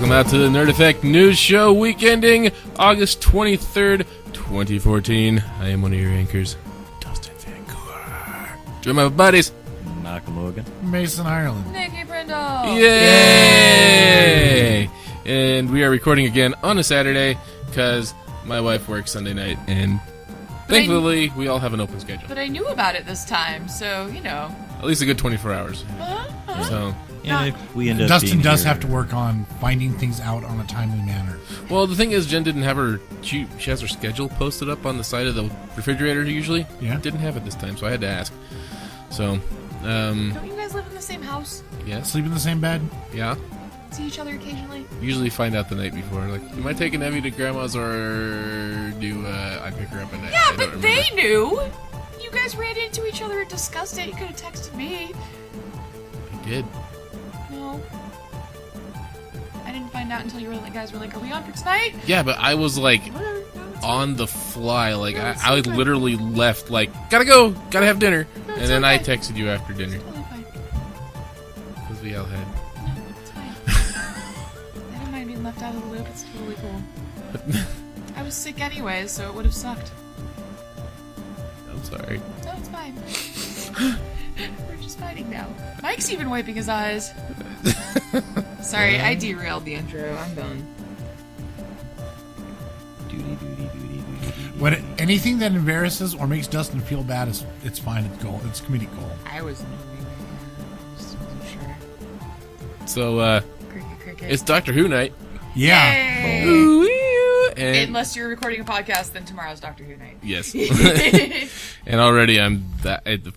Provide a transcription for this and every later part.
Welcome out to the Nerd Effect News Show, week ending August 23rd, 2014. I am one of your anchors, Dustin Vancouver. Join my buddies, Malcolm Logan, Mason Ireland, Nikki Brindle. Yay! And we are recording again on a Saturday because my wife works Sunday night, and thankfully we all have an open schedule. But I knew about it this time, so, you know. At least a good 24 hours. So, and if we end up Dustin being does here, have to work on finding things out on a timely manner. well, the thing is, Jen didn't have her. She has her schedule posted up on the side of the refrigerator usually. Yeah. Didn't have it this time, so I had to ask. So, Don't you guys live in the same house? yes, Sleep in the same bed? yeah. See each other occasionally? Usually find out the night before. Like, am I taking Evie to grandma's or do I pick her up at night? Yeah, I don't but remember. they knew. You guys ran into each other and discussed it. You could have texted me. I did. No. I didn't find out until you guys were like, are we on for tonight? Yeah, but I was like Whatever. No, it's on the fly. Like No, it's I okay. literally left. Like, gotta go, gotta have dinner, No, and it's then I okay. texted you after dinner totally fine. because we all had. No, it's fine. I don't mind being left out of the loop. It's totally cool. I was sick anyway, so it would have sucked. I'm sorry. No, it's fine. We're just fighting now. Mike's even wiping his eyes. Sorry, I derailed the intro. I'm done. What anything that embarrasses or makes Dustin feel bad is it's fine. It's gold. It's comedic gold. I was moving. Just wasn't sure. So Cricket. it's Doctor Who night. Yeah. Yay! And Unless you're recording a podcast, then tomorrow's Doctor Who night. yes. And already I'm that. The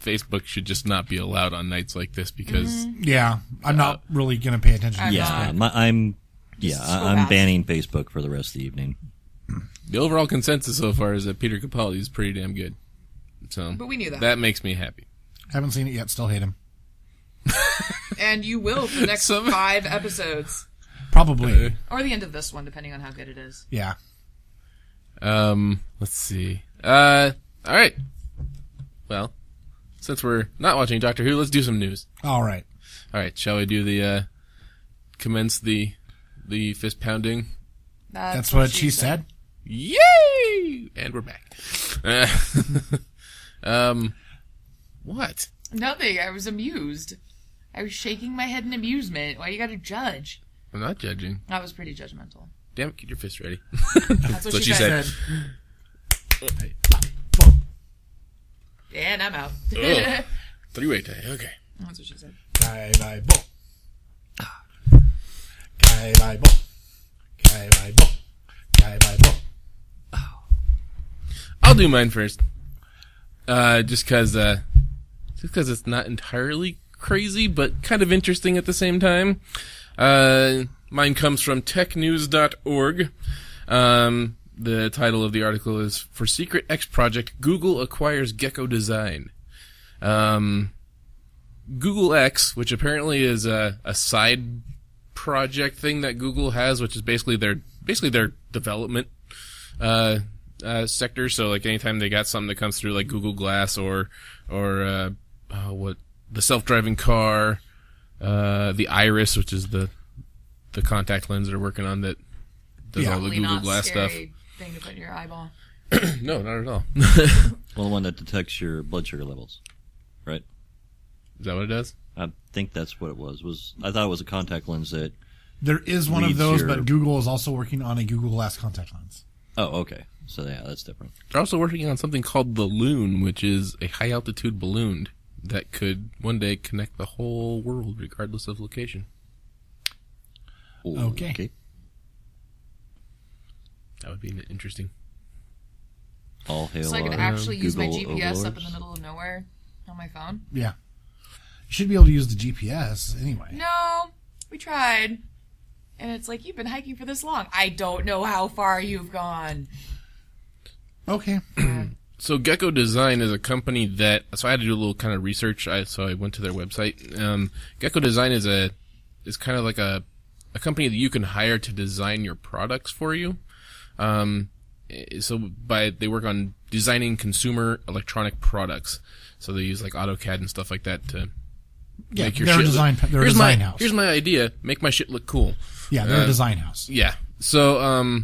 Facebook should just not be allowed on nights like this because Yeah. I'm not really going to pay attention to I'm this. Yeah, not. I'm so I'm bad. banning Facebook for the rest of the evening. the overall consensus so far is that Peter Capaldi is pretty damn good. So, But we knew that. That makes me happy. Haven't seen it yet. Still hate him. And you will for the next Some- 5 episodes. Probably. Or the end of this one, depending on how good it is. Yeah. Let's see. All right. Well, since we're not watching Doctor Who, let's do some news. All right. All right, shall we do the commence the fist pounding? That's what she said. Yay! And we're back. What? Nothing. I was amused. I was shaking my head in amusement. Why you gotta judge? I'm not judging. I was pretty judgmental. Damn it, get your fist ready. That's what she said. And I'm out. Ugh. Three-way tie. Okay. That's what she said. Kai-bai-bo. Kai-bai-bo. Kai-bai-bo. Kai-bai-bo. I'll do mine first. Just because it's not entirely crazy, but kind of interesting at the same time. Mine comes from technews.org. The title of the article is, For Secret X Project, Google Acquires Gecko Design. Google X, which apparently is a side project thing that Google has, which is basically their development sector. So like anytime they got something that comes through like Google Glass or the self-driving car, the Iris, which is the contact lens they're working on that does all the Probably Google not Glass stuff. scary thing to put in your eyeball. No, not at all. Well, the one that detects your blood sugar levels, right? Is that what it does? I think that's what it was. I thought it was a contact lens that. There is one of Reads those, your- but Google is also working on a Google Glass contact lens. Oh, okay. So yeah, that's different. They're also working on something called the Loon, which is a high-altitude balloon that could one day connect the whole world regardless of location. Okay. That would be interesting. All hail So I can our actually use my Google GPS up in overlords. the middle of nowhere on my phone. Yeah. You should be able to use the GPS anyway. No, we tried. And it's like, you've been hiking for this long. I don't know how far you've gone. Okay. So Gecko Design is a company that, so I had to do a little kind of research, so I went to their website. Gecko Design is kind of like a company that you can hire to design your products for you. They work on designing consumer electronic products. So they use like AutoCAD and stuff like that to Yeah, Make your they're a shit design. look, They're a design house. Here's my idea. Make my shit look cool. Yeah, they're a design house. Yeah. So,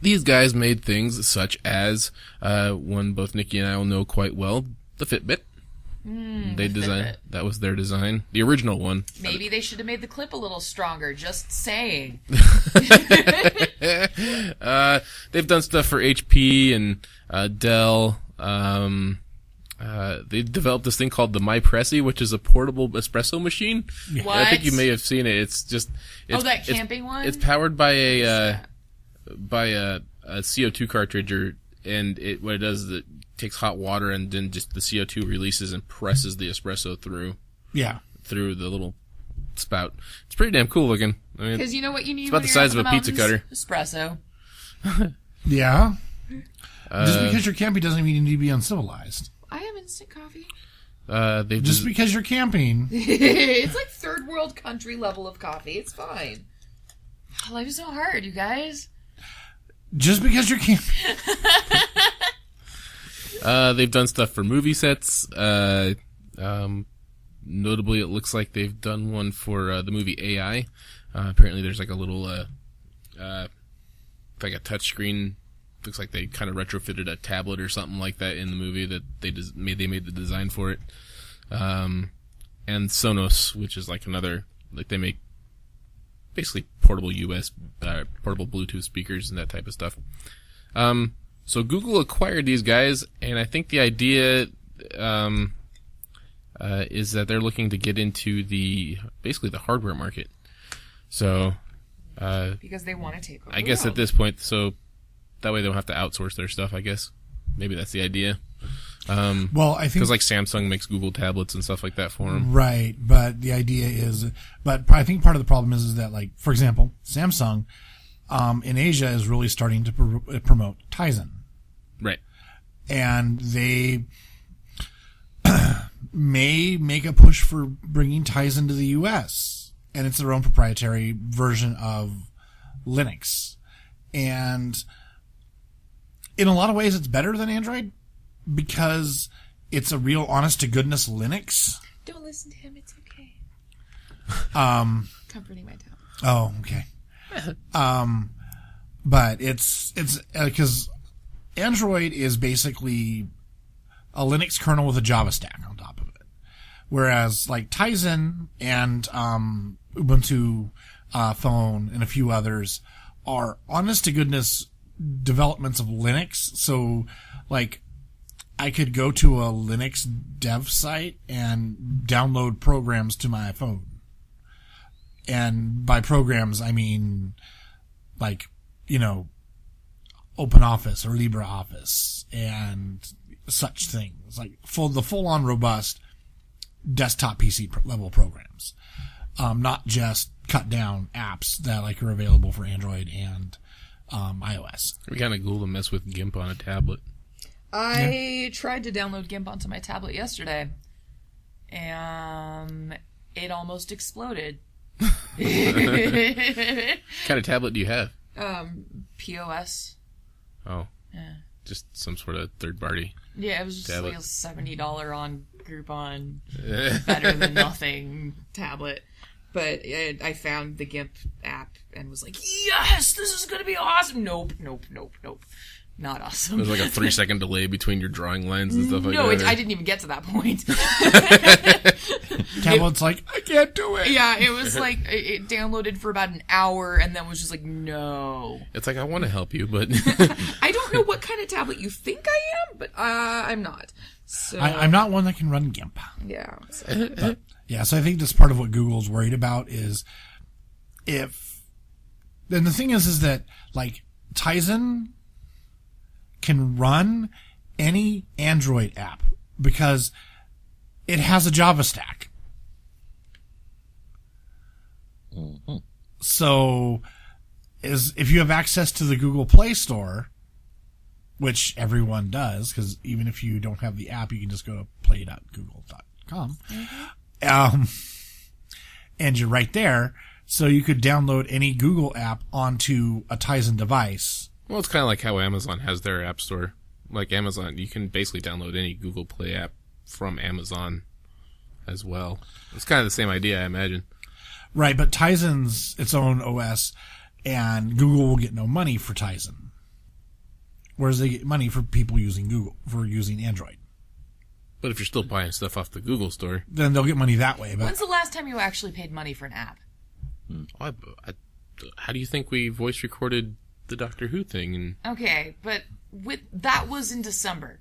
these guys made things such as, one both Nikki and I will know quite well, the Fitbit. They designed, Fitbit. that was their design. The original one. Maybe they should have made the clip a little stronger. Just saying. They've done stuff for HP and, Dell. They developed this thing called the MyPressy, which is a portable espresso machine. What? I think you may have seen it. It's that camping one? It's powered by a CO2 cartridge, and what it does is it takes hot water and then just the CO2 releases and presses the espresso through the little spout. It's pretty damn cool looking. I mean, Because you know what you need it's about when the you're size up of in a the pizza mountains? cutter. Espresso. Yeah. Just because you're camping doesn't mean you need to be uncivilized. I have instant coffee. Just because you're camping. It's like third world country level of coffee. It's fine. Life is so hard, you guys. Just because you're camping. They've done stuff for movie sets. Notably, it looks like they've done one for the movie AI. Apparently, there's like a little, like a touchscreen. Looks like they kind of retrofitted a tablet or something like that in the movie that they made the design for it. And Sonos, which is like another, like they make basically portable portable Bluetooth speakers and that type of stuff. So Google acquired these guys, and I think the idea is that they're looking to get into basically the hardware market. So Because they want to take over I guess at this point, so that way they don't have to outsource their stuff, I guess. Maybe that's the idea. Well, I think because like Samsung makes Google tablets and stuff like that for them. Right, but the idea is, but I think part of the problem is that, like, for example, Samsung in Asia is really starting to promote Tizen. Right. And they may make a push for bringing Tizen to the U.S. And it's their own proprietary version of Linux. And in a lot of ways, it's better than Android because it's a real honest-to-goodness Linux. Don't listen to him. It's okay. Comforting my tablet. Oh, okay. But it's because Android is basically a Linux kernel with a Java stack on top of it. Whereas like Tizen and Ubuntu Phone and a few others are honest to goodness developments of Linux. So like I could go to a Linux dev site and download programs to my phone. And by programs, I mean like, OpenOffice or LibreOffice and such things. Like the full-on robust desktop PC level programs. Not just cut down apps that like are available for Android and iOS. We kind of cool to mess with GIMP on a tablet. I tried to download GIMP onto my tablet yesterday, and it almost exploded. What kind of tablet do you have? POS. Oh. Yeah. Just some sort of third party. Yeah, it was just tablet. like a $70 on Groupon, better than nothing tablet. But I found the GIMP app and was like, yes, this is going to be awesome. Nope. Not awesome. There's like a 3-second delay between your drawing lines and stuff like No, that. I didn't even get to that point. Tablet's like, I can't do it. Yeah, it was like, it downloaded for about an hour and then was just like, no. It's like, I want to help you, but... I don't know what kind of tablet you think I am, but I'm not. So I'm not one that can run GIMP. Yeah. So. But, yeah, so I think that's part of what Google's worried about is if... Then the thing is that, like, Tizen can run any Android app because it has a Java stack. Mm-hmm. So, if you have access to the Google Play Store, which everyone does, because even if you don't have the app, you can just go to play.google.com. Mm-hmm. And you're right there, so you could download any Google app onto a Tizen device. Well, it's kind of like how Amazon has their app store. Like Amazon, you can basically download any Google Play app from Amazon as well. It's kind of the same idea, I imagine. Right, but Tizen's its own OS, and Google will get no money for Tizen. Whereas they get money for people using Google, for using Android. But if you're still buying stuff off the Google store, Then they'll get money that way. But When's the last time you actually paid money for an app? how do you think we voice recorded the Doctor Who thing? And Okay, but that was in December.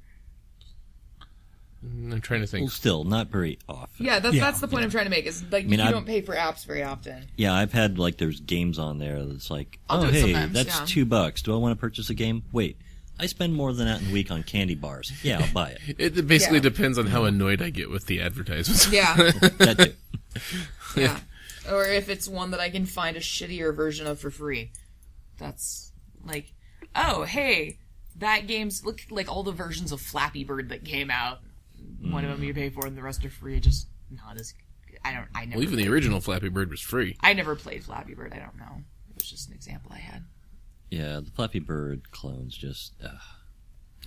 I'm trying to think. Well, still, not very often. Yeah, that's the point I'm trying to make. Is like mean, you I've- don't pay for apps very often. Yeah, I've had, there's games on there that's like, I'll oh, do it hey, sometimes, that's yeah. $2. Do I want to purchase a game? Wait, I spend more than that in a week on candy bars. Yeah, I'll buy it. It basically Yeah. depends on how annoyed I get with the advertisements. Yeah, That too. yeah. Or if it's one that I can find a shittier version of for free. That's like, oh, hey, that game's look like all the versions of Flappy Bird that came out. One of them you pay for, and the rest are free. Just not as. I never. Well, even the original Flappy Bird was free. I never played Flappy Bird. I don't know. It was just an example I had. Yeah, the Flappy Bird clones just,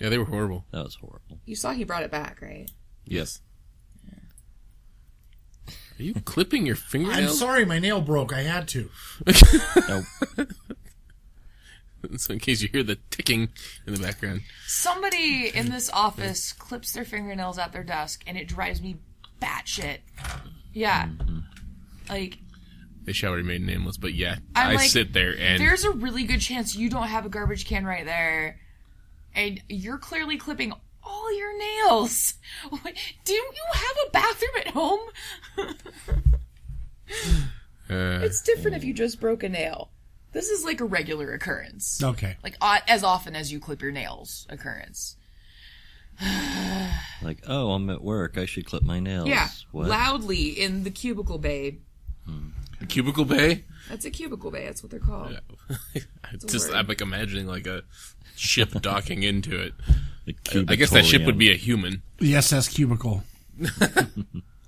Yeah, they were horrible. that was horrible. You saw he brought it back, right? Yes. Are you clipping your I'm fingernails? sorry, my nail broke. I had to. Nope. So in case you hear the ticking in the background. Somebody in this office clips their fingernails at their desk, and it drives me batshit. Yeah. Like, They shall remain nameless, but yeah, I'm I like, sit there and there's a really good chance you don't have a garbage can right there, and you're clearly clipping all your nails. Do you have a bathroom at home? It's different if you just broke a nail. This is like a regular occurrence. Okay. Like, as often as you clip your nails occurrence. Like, oh, I'm at work. I should clip my nails. Yeah, What? loudly in the cubicle bay. the cubicle bay. That's a cubicle bay. That's what they're called. I'm like imagining like a ship docking into it. The I guess that ship cubitorium. would be a human. The SS cubicle.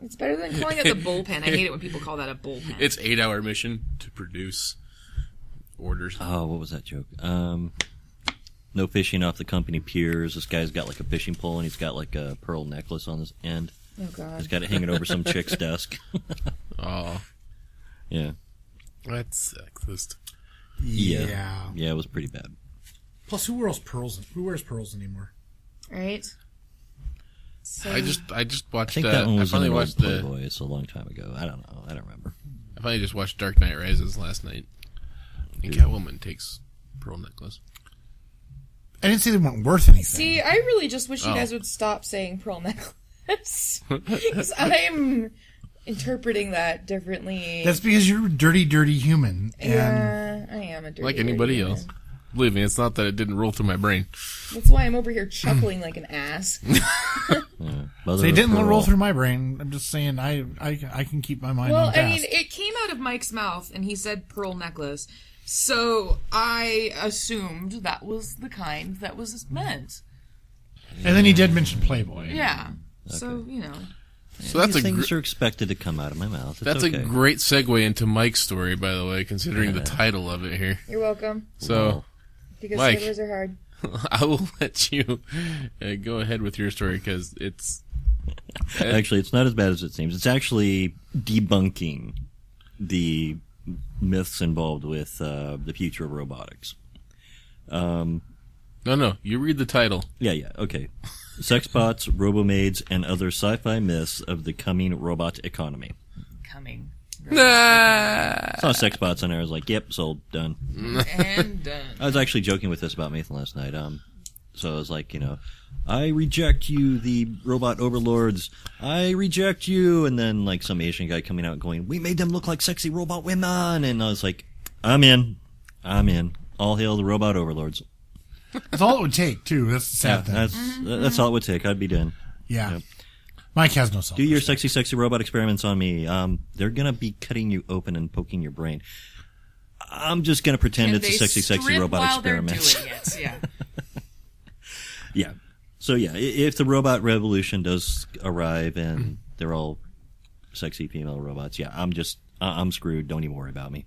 It's better than calling it the bullpen. I hate it when people call that a bullpen. It's 8-hour mission to produce orders. Oh, what was that joke? No fishing off the company piers. This guy's got like a fishing pole and he's got like a pearl necklace on his end. Oh, God. He's got it hanging over some chick's desk. Oh, Yeah. that's sexist. Yeah. Yeah, it was pretty bad. Plus, who wears pearls? Who wears pearls anymore? Right? So, I just I watched. think that one I was in finally an old watched the. Playboy. It's a long time ago. I don't know. I don't remember. I finally just watched Dark Knight Rises last night. And Catwoman takes pearl necklace. I didn't say they weren't worth anything. See, I really just wish you Oh. guys would stop saying pearl necklace. Because I'm interpreting that differently. That's because you're a dirty, dirty human. And Yeah, I am a dirty Like anybody dirty else. human. Believe me, it's not that it didn't roll through my brain. That's why I'm over here chuckling like an ass. Yeah. Mother they of didn't pearl. roll through my brain. I'm just saying I can keep my mind Well, on I task. mean, it came out of Mike's mouth, and he said pearl necklace. So I assumed that was the kind that was meant. And then he did mention Playboy. Yeah. So, you know. So that's These a things are expected to come out of my mouth. It's that's okay. a great segue into Mike's story, by the way, considering the title of it here. You're welcome. So Because Mike. sailors are hard. I will let you go ahead with your story because it's Actually, it's not as bad as it seems. It's actually debunking the myths involved with the future of robotics. no. You read the title. Yeah, okay. Sex bots, robomaids, and other sci-fi myths of the coming robot economy. Coming. Saw sex bots on there. I was like, yep, sold, done. And done. I was actually joking with this about Nathan last night. So I was like, I reject you, the robot overlords. I reject you. And then like some Asian guy coming out going, we made them look like sexy robot women. And I was like, I'm in. All hail the robot overlords. That's all it would take, too. That's the sad thing. That's all it would take. I'd be done. Yeah. Yep. Mike has no self. Do your sexy robot experiments on me. They're gonna be cutting you open and poking your brain. I'm just gonna pretend And it's a they sexy strip robot while experiment. they're doing it. Yeah. Yeah. So yeah, if the robot revolution does arrive and they're all sexy female robots, yeah, I'm screwed. Don't even worry about me.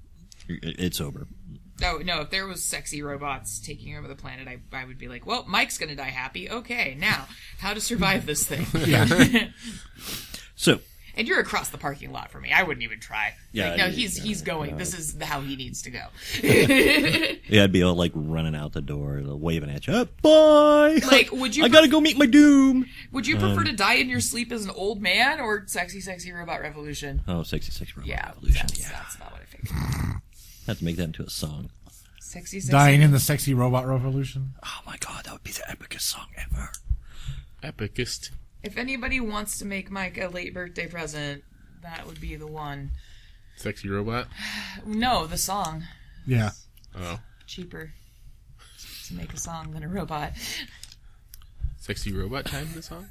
It's over. Oh, no, if there was sexy robots taking over the planet, I would be like, well, Mike's gonna die happy. Okay, now, how to survive this thing. So And you're across the parking lot from me. I wouldn't even try. Yeah, Like, no, he's going. This is how he needs to go. Yeah, I'd be all like running out the door, waving at you. Bye. Like, would you? I gotta go meet my doom. Would you prefer to die in your sleep as an old man or sexy, sexy robot revolution? Oh, sexy, sexy robot Yeah, revolution. that's not what I figured. Have to make that into a song. Sexy, sexy. Dying in the sexy robot revolution. Oh my god, that would be the epicest song ever. Epicest. If anybody wants to make Mike a late birthday present, that would be the one. Sexy robot? No, the song. Yeah. Oh. Cheaper to make a song than a robot. Sexy robot time, the song?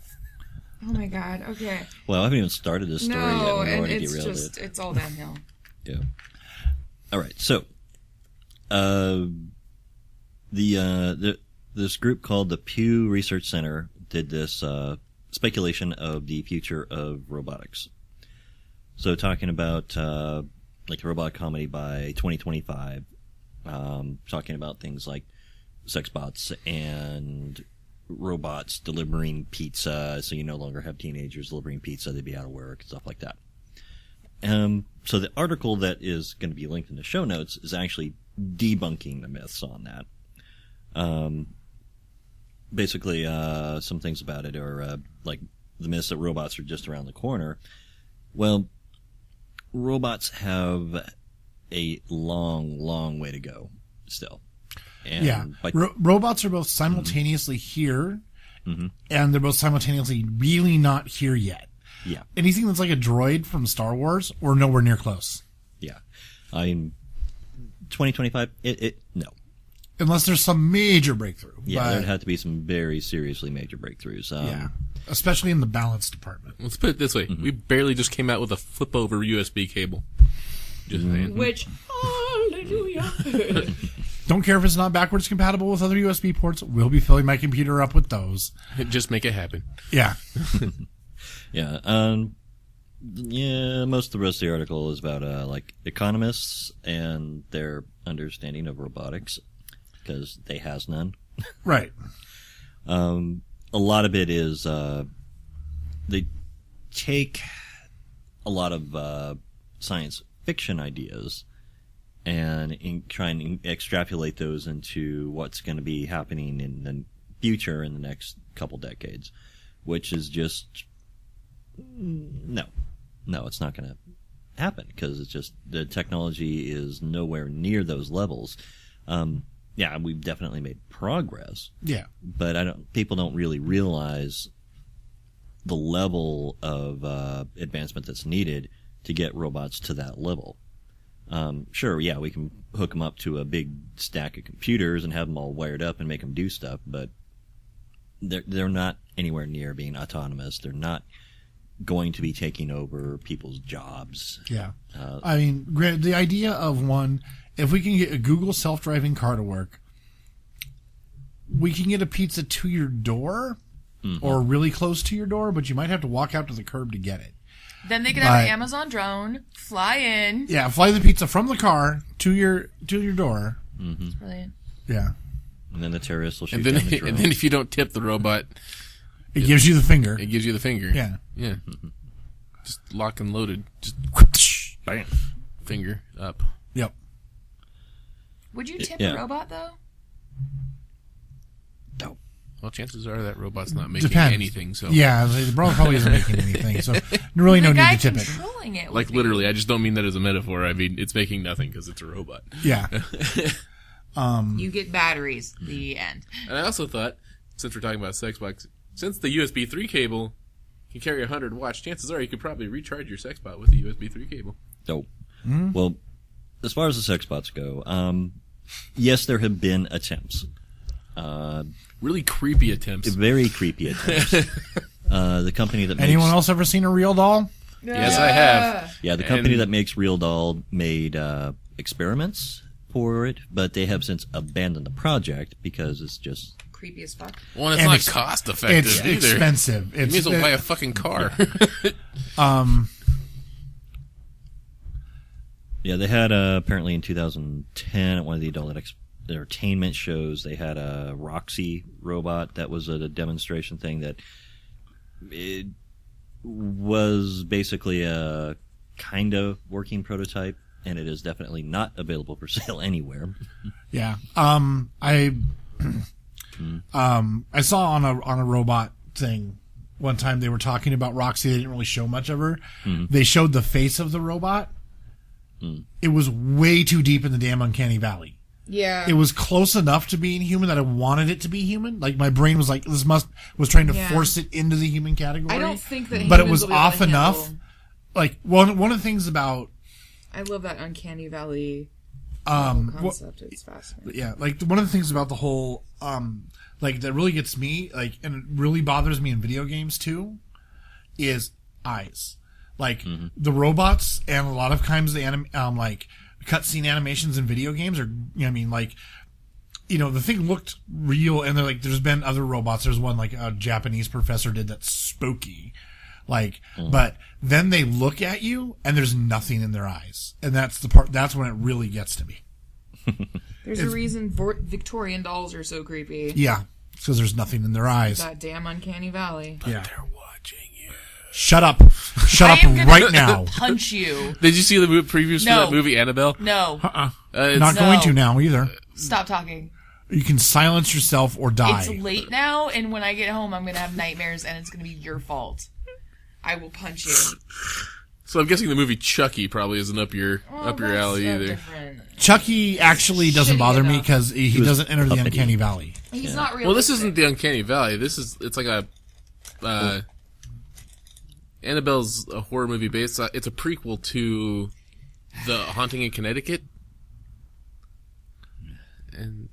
Oh my god, okay. Well, I haven't even started this story yet. No, We've and already it's derailed just, it. it's all downhill. Yeah. All right. So, this group called the Pew Research Center did this speculation of the future of robotics. So, talking about like a robot comedy by 2025, talking about things like sex bots and robots delivering pizza, so you no longer have teenagers delivering pizza; they'd be out of work, stuff like that. So the article that is going to be linked in the show notes is actually debunking the myths on that. Basically, some things about it are like the myths that robots are just around the corner. Well, robots have a long, long way to go still. And Yeah. Robots are both simultaneously here, and they're both simultaneously really not here yet. Yeah. Anything that's like a droid from Star Wars, or nowhere near close. Yeah. 2025, no. Unless there's some major breakthrough. Yeah, But, there'd have to be some very seriously major breakthroughs. yeah. Especially in the balance department. Let's put it this way. We barely just came out with a flip-over USB cable. Just saying. Which, hallelujah. Don't care if it's not backwards compatible with other USB ports. We'll be filling my computer up with those. Just make it happen. Yeah. Yeah. Yeah, most of the rest of the article is about like economists and their understanding of robotics, because they has none. Right. A lot of it is they take a lot of science fiction ideas and try and extrapolate those into what's going to be happening in the future in the next couple decades, which is just no, it's not going to happen, because it's just the technology is nowhere near those levels. Yeah, we've definitely made progress. Yeah. But people don't really realize the level of advancement that's needed to get robots to that level. Sure, yeah, we can hook them up to a big stack of computers and have them all wired up and make them do stuff, but they're not anywhere near being autonomous. They're not going to be taking over people's jobs. Yeah. I mean, the idea of one, if we can get a Google self-driving car to work, we can get a pizza to your door or really close to your door, but you might have to walk out to the curb to get it. Then they could have an Amazon drone, fly in. Yeah, fly the pizza from the car to your door. That's brilliant. Yeah. And then the terrorists will shoot And down then, the drone. and then if you don't tip the robot, It gives you the finger. it gives you the finger. Yeah. Yeah. Just lock and loaded. Just bam. Finger up. Yep. Would you tip Yeah. a robot, though? No. Well, chances are that robot's not making Depends. anything. So Yeah, the robot probably isn't making anything, so really no the guy need to tip it. controlling it. like would be- literally, I just don't mean that as a metaphor. I mean it's making nothing because it's a robot. Yeah. You get batteries. The end. And I also thought, since we're talking about sex box, since the USB 3 cable can carry 100 watts, chances are you could probably recharge your sex bot with a USB 3 cable. No. Well, as far as the sex bots go, yes, there have been attempts. Really creepy attempts. Very creepy attempts. The company that makes... Anyone else ever seen a real doll? Yes, I have. Yeah, the company And- that makes Real Doll made experiments for it, but they have since abandoned the project because it's just... Creepy as fuck. Well, it's And not it's- cost effective It's either. expensive. You may as well buy a fucking car. Yeah, they had apparently in 2010 at one of the adult entertainment shows, they had a Roxy robot that was a demonstration thing that it was basically a kind of working prototype, and it is definitely not available for sale anywhere. Yeah. I saw on a robot thing one time they were talking about Roxy. They didn't really show much of her. They showed the face of the robot. It was way too deep in the damn uncanny valley. Yeah. It was close enough to being human that I wanted it to be human. Like, my brain was like, was trying to force it into the human category. I don't think that but it was humans will be able off to enough. handle- Like, one of the things about, I love that uncanny valley concept. It's fascinating. yeah, like, one of the things about the whole, like, that really gets me, like, and it really bothers me in video games too, is eyes. Like, the robots and a lot of times the like, cutscene animations in video games are, you know what I mean, like, you know, the thing looked real, and they're like, there's been other robots. There's one, like, a Japanese professor did that's spooky. Like, but then they look at you, and there's nothing in their eyes. And that's when it really gets to me. There's a reason Victorian dolls are so creepy. Yeah, because there's nothing in their eyes. That damn uncanny valley. Yeah. They're watching you. Shut up. Shut up I am gonna right now. punch you. Did you see the previews for No. that movie, Annabelle? No. It's, Not going to now either. Stop talking. You can silence yourself or die. It's late now, and when I get home, I'm going to have nightmares, and it's going to be your fault. I will punch you. so I'm guessing the movie Chucky probably isn't up your That's alley so either. different. Chucky actually doesn't Shitty bother me enough. because he doesn't enter the uppity. uncanny valley. He's not real. Well, this isn't the Uncanny Valley. It's like a Annabelle's a horror movie based. It's a prequel to The Haunting in Connecticut, and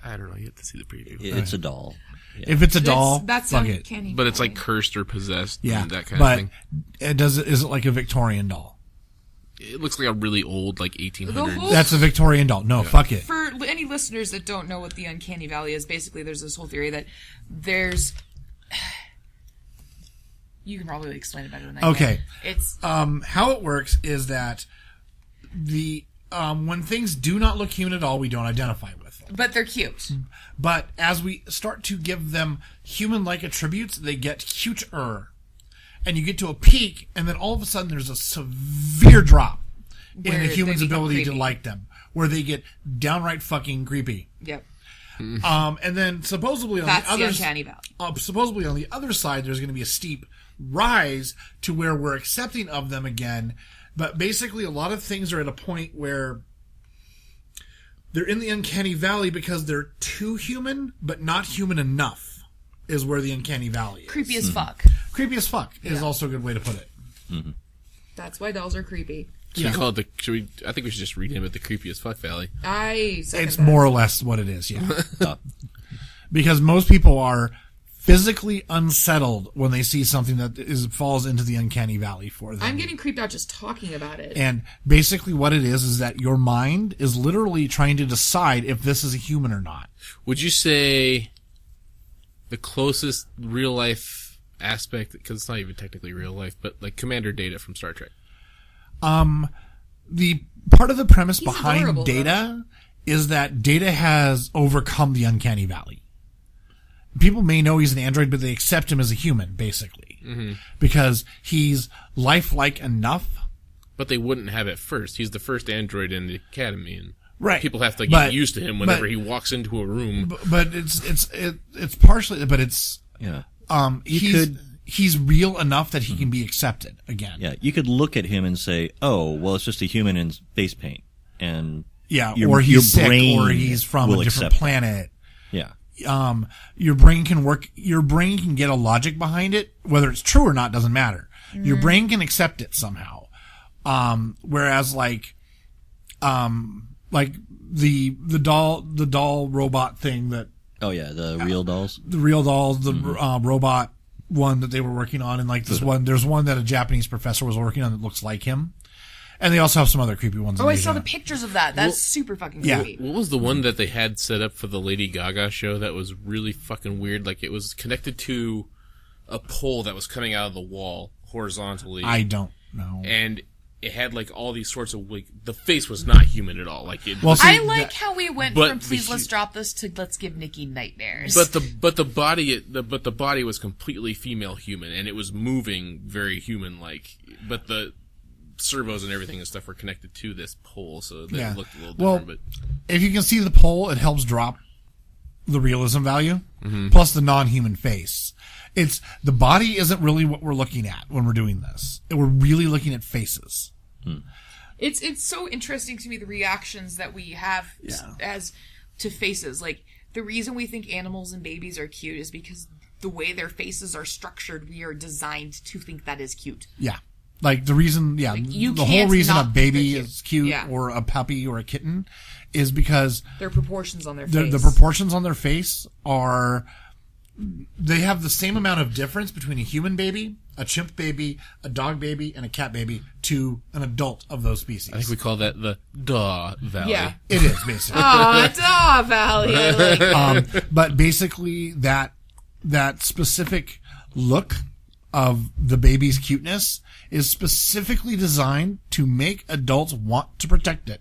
I don't know. You have to see the preview, It's a doll. If it's a doll, That's fuck it. uncanny. but it's valley. like cursed or possessed, Yeah, and that kind but of thing. is it like a Victorian doll? It looks like a really old, like 1800s. whole- That's a Victorian doll. No, fuck it. For any listeners that don't know what the uncanny valley is, basically there's this whole theory that there's... You can probably explain it better than I can. Okay. It's... How it works is that when things do not look human at all, we don't identify with them. But they're cute. But as we start to give them human-like attributes, they get cuter. And you get to a peak, and then all of a sudden there's a severe drop in Where a human's they become ability to creepy. like them, where they get downright fucking creepy. Yep. And then supposedly on That's the the other uncanny valley. supposedly on the other side, there's going to be a steep rise to where we're accepting of them again. But basically, a lot of things are at a point where they're in the uncanny valley because they're too human, but not human enough. Is where the uncanny valley is. Creepy as fuck. Creepy as fuck is also a good way to put it. That's why dolls are creepy. Should we call it I think we should just rename it the Creepiest Fuck Valley. I second It's that. more or less what it is, yeah. Because most people are physically unsettled when they see something that falls into the uncanny valley for them. I'm getting creeped out just talking about it. And basically what it is that your mind is literally trying to decide if this is a human or not. Would you say the closest real life aspect, because it's not even technically real life, but like Commander Data from Star Trek? The part of the premise behind adorable, Data is that Data has overcome the uncanny valley. People may know he's an android, but they accept him as a human, basically. Because he's lifelike enough. But they wouldn't have it first. He's the first android in the academy, and Right. people have to get But- used to him whenever but- he walks into a room. But it's partially, but it's, Yeah. he's real enough that he can be accepted again. Yeah, you could look at him and say, "Oh, well, it's just a human in face paint," and Yeah, your- or your he's sick, brain or he's from a will different accept planet. yeah, Your brain can work. Your brain can get a logic behind it, whether it's true or not doesn't matter. Your brain can accept it somehow. Whereas like the doll robot thing that oh yeah, the real dolls. the real dolls, the robot one that they were working on, and like this one, there's one that a Japanese professor was working on that looks like him, and they also have some other creepy ones. Oh, in I saw Asia. the pictures of that. That's super fucking yeah. creepy. What was the one that they had set up for the Lady Gaga show that was really fucking weird? Like, it was connected to a pole that was coming out of the wall horizontally. I don't know. And it had like all these sorts of like the face was not human at all. Like it, Well, see, I like how we went but from please the- let's drop this to let's give Nikki nightmares. but the body was completely female human, and it was moving very human like. But the servos and everything and stuff were connected to this pole, so they Yeah. looked a little Well, different. if you can see the pole, it helps drop the realism value, plus the non-human face. It's the body isn't really what we're looking at when we're doing this. We're really looking at faces. It's so interesting to me the reactions that we have as to faces. Like the reason we think animals and babies are cute is because the way their faces are structured, we are designed to think that is cute. Yeah. Like the reason, you the whole can't reason a not baby think is cute yeah. or a puppy or a kitten is because Their proportions on their the face. proportions on their face they have the same amount of difference between a human baby, a chimp baby, a dog baby, and a cat baby to an adult of those species. I think we call that the Daw Valley. Yeah. It is basically. Oh, Daw Valley. I like it. But basically that specific look of the baby's cuteness is specifically designed to make adults want to protect it.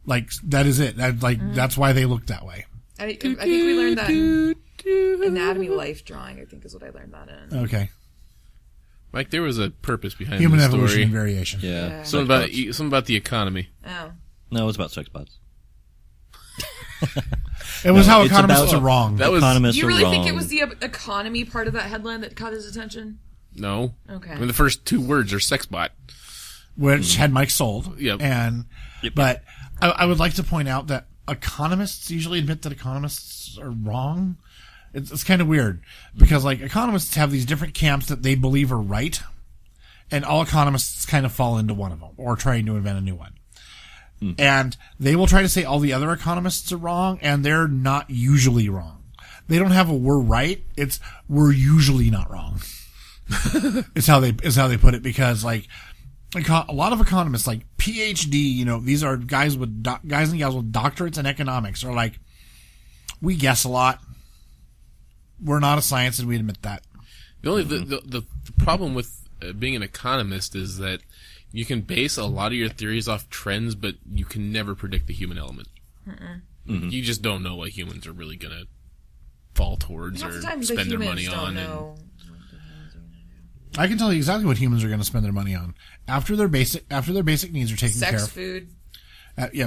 Like that is it. That's why they look that way. I think we learned that in Anatomy Life drawing, I think is what I learned that in. Okay. Mike, there was a purpose behind Human this evolution story. and variation. Yeah. Something about the economy. Oh. No, it was about sex bots. It was how it's economists about- are wrong. That was Economists You are really wrong. think it was the economy part of that headline that caught his attention? no. Okay. I mean, the first two words are sex bot. which had Mike sold. Yep. But I would like to point out that economists usually admit that economists are wrong. It's kind of weird because like economists have these different camps that they believe are right, and all economists kind of fall into one of them or trying to invent a new one. And they will try to say all the other economists are wrong, and they're not usually wrong. They don't have a "we're right." It's "we're usually not wrong." Is how they put it, because like a lot of economists, like PhD, these are guys and gals with doctorates in economics, are like, we guess a lot. We're not a science, and we admit that. The only the problem with being an economist is that you can base a lot of your theories off trends, but you can never predict the human element. You just don't know what humans are really gonna fall towards Half or the time the spend their money humans don't on. know. I can tell you exactly what humans are going to spend their money on after their basic needs are taken care Sex, of. food.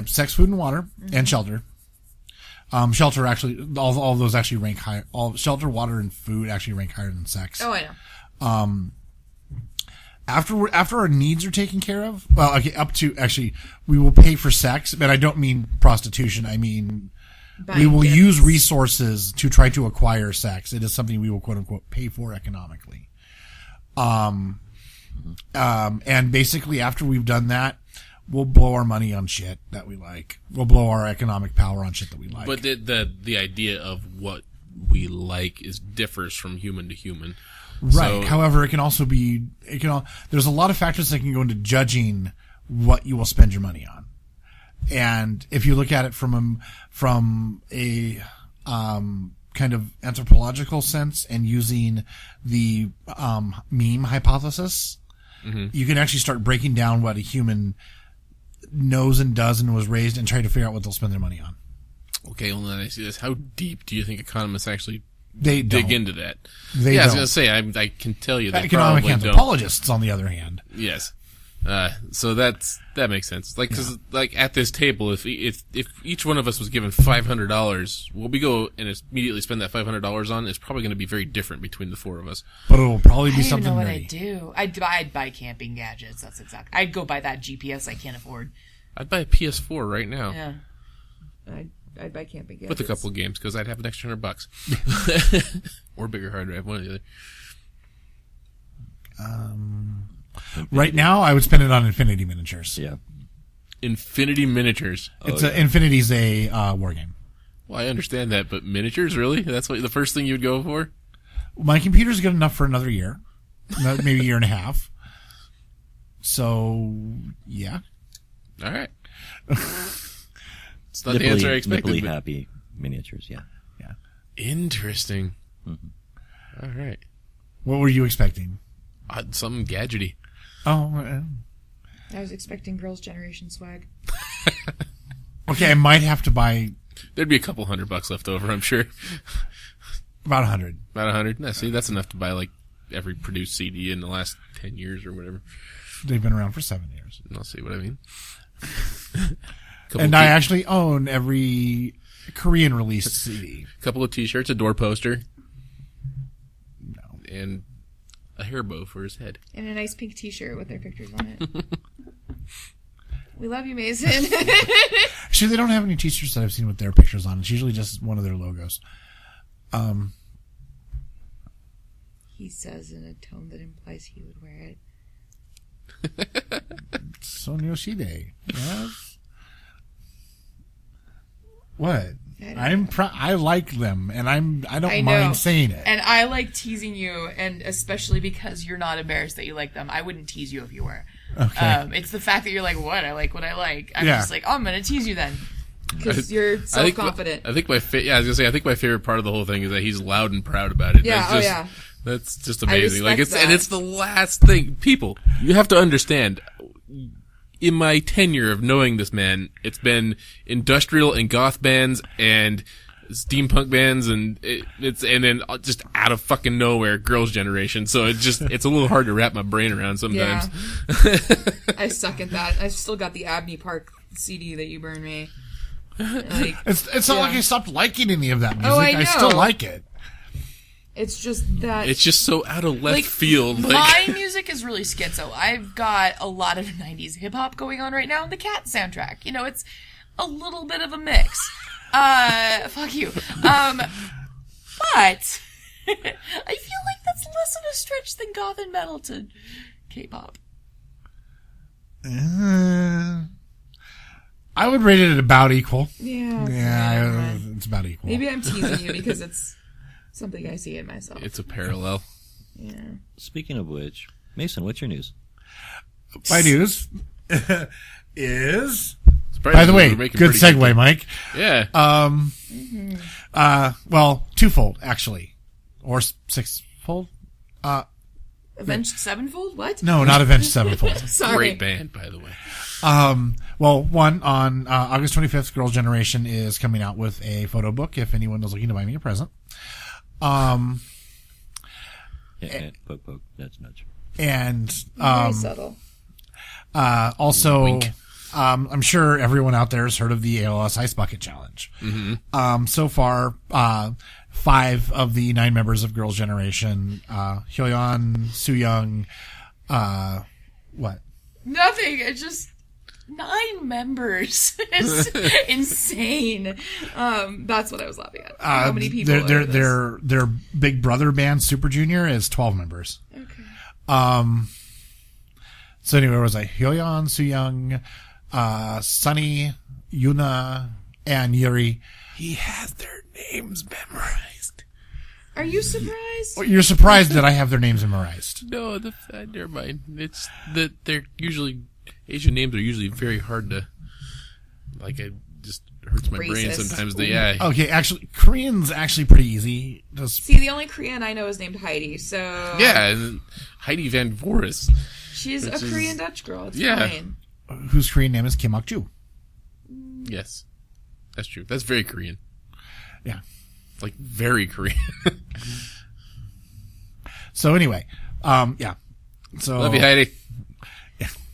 Sex, food, and water, and shelter. Shelter actually, all of those actually rank higher. All shelter, water, and food actually rank higher than sex. Oh, I know. After our needs are taken care of, well, okay, up to actually, we will pay for sex, but I don't mean prostitution. I mean, we will gifts. use resources to try to acquire sex. It is something we will quote unquote pay for economically. And basically after we've done that, we'll blow our money on shit that we like. We'll blow our economic power on shit that we like. But the idea of what we like differs from human to human. Right. So, However, it can also be, there's a lot of factors that can go into judging what you will spend your money on. And if you look at it from a kind of anthropological sense and using the meme hypothesis, you can actually start breaking down what a human knows and does and was raised and try to figure out what they'll spend their money on. okay, well then I see this. How deep do you think economists actually They dig don't. into that? They I was don't. going to say, I can tell you they Economic probably don't. anthropologists, on the other hand. Yes. So that makes sense. Like, cause like at this table, if each one of us was given $500, what we go and immediately spend that $500 on is probably going to be very different between the four of us. But it'll probably I be don't even something know what nerdy. I'd do. I'd buy camping gadgets. That's exactly. I'd go buy that GPS I can't afford. I'd buy a PS4 right now Yeah. I'd buy camping gadgets. with a couple of games because I'd have an extra $100 or bigger hard drive, one or the other. Right now, I would spend it on Infinity Miniatures. Yeah. Infinity Miniatures. Infinity's a war game. Well, I understand that, but miniatures, really? That's what the first thing you would go for? My computer's good enough for another year, maybe a year and a half. So, yeah. All right. It's not the answer I expected. Nipply But happy miniatures, yeah. interesting. All right. What were you expecting? Something gadgety. Oh, I was expecting Girls' Generation swag. okay. I might have to buy There'd be a couple $100 left over, I'm sure. about 100. About 100. No, see, that's enough to buy like every produced CD in the last 10 years or whatever. They've been around for 7 years. I'll see what I mean. And I actually own every Korean released CD. A couple of T-shirts, a door poster, No. and a hair bow for his head. And a nice pink t-shirt with their pictures on it. We love you, Mason. Actually, they don't have any T-shirts that I've seen with their pictures on. It's usually just one of their logos. He says in a tone that implies he would wear it. Sonyoshide. Yes. What? I I like them, and I don't I know. mind saying it. And I like teasing you, and especially because you're not embarrassed that you like them. I wouldn't tease you if you were. Okay. It's the fact that you're like, what? I like what I like. I'm Yeah. just like, oh, I'm going to tease you then. Because you're self-confident. I think my favorite part of the whole thing is that he's loud and proud about it. Yeah, That's yeah. That's just amazing. I Like respect and that. it's the last thing. People, you have to understand. In my tenure of knowing this man, it's been industrial and goth bands and steampunk bands, and it's then just out of fucking nowhere, Girls' Generation. So it's a little hard to wrap my brain around sometimes. Yeah. I suck at that. I've still got the Abney Park CD that you burned me. Like, It's not like I stopped liking any of that music. Oh, I I still know. like it. it's just that... It's just so out of left like, field. Like, my music is really schizo. I've got a lot of 90s hip-hop going on right now in the Cat soundtrack. You know, it's a little bit of a mix. Fuck you. But I feel like that's less of a stretch than goth and metal to K-pop. I would rate it at about equal. Yeah. Yeah, it's about equal. Maybe I'm teasing you because it's something I see in myself. it's a parallel. Yeah. Speaking of which, Mason, what's your news? My news is... By Surprisingly, the way, we're making good pretty segue, Mike. Yeah. Well, twofold, actually. Or sixfold? Avenged Sevenfold? What? No, not Avenged Sevenfold. Sorry. Great band, by the way. Well, one, on August 25th, Girls' Generation is coming out with a photo book if anyone is looking to buy me a present. Yeah, poke, that's nudge. And Very subtle. also, Wink. I'm sure everyone out there has heard of the ALS Ice Bucket Challenge. Mm-hmm. So far, 5 of the 9 members of Girls' Generation, Hyoyeon, Sooyoung, what? Nothing. It's just 9 members. It's insane. That's what I was laughing at. How many people are in this? Their big brother band, Super Junior, is 12 members. Okay. So anyway, it was like Hyoyeon, Sooyoung, Sunny, Yuna, and Yuri. He has their names memorized. Are you surprised? You're surprised that I have their names memorized. No, never mind. It's that they're usually Asian names are usually very hard to. Like, it just hurts my brain Racist. sometimes. Yeah. Okay, actually, Korean's actually pretty easy. Just See, the only Korean I know is named Heidi, so... Yeah, and Heidi Van Voris. She's a Which is- Korean Dutch girl. It's Yeah. fine. whose Korean name is Kim Ok-ju. Yes, that's true. That's very Korean. Yeah. Like very Korean. So anyway, yeah. So Love you, Heidi.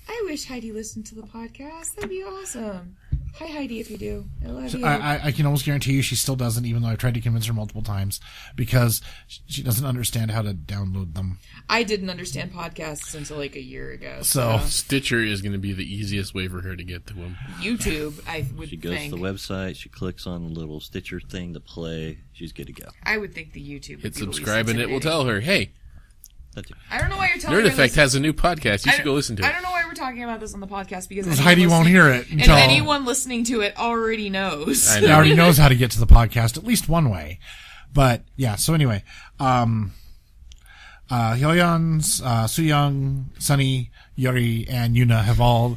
I wish Heidi listened to the podcast. That'd be awesome. Hi, Heidi, if you do. I love you. I can almost guarantee you she still doesn't, even though I've tried to convince her multiple times, because she doesn't understand how to download them. I didn't understand podcasts until like a year ago. So Stitcher is going to be the easiest way for her to get to them. YouTube, I would She goes think. to the website, she clicks on the little Stitcher thing to play, she's good to go. I would think the YouTube would Hit be the least subscribe and it will intimidating. tell her, hey, That's it. I don't know why you're telling Nerd me Effect this. has a new podcast. You should go listen to I it. don't know why we're talking about this on the podcast because Heidi won't hear it and until anyone listening to it already knows. I she know. already knows how to get to the podcast at least one way. But yeah, so anyway, Hyoyeon, Sooyoung, Sunny, Yuri, and Yuna have all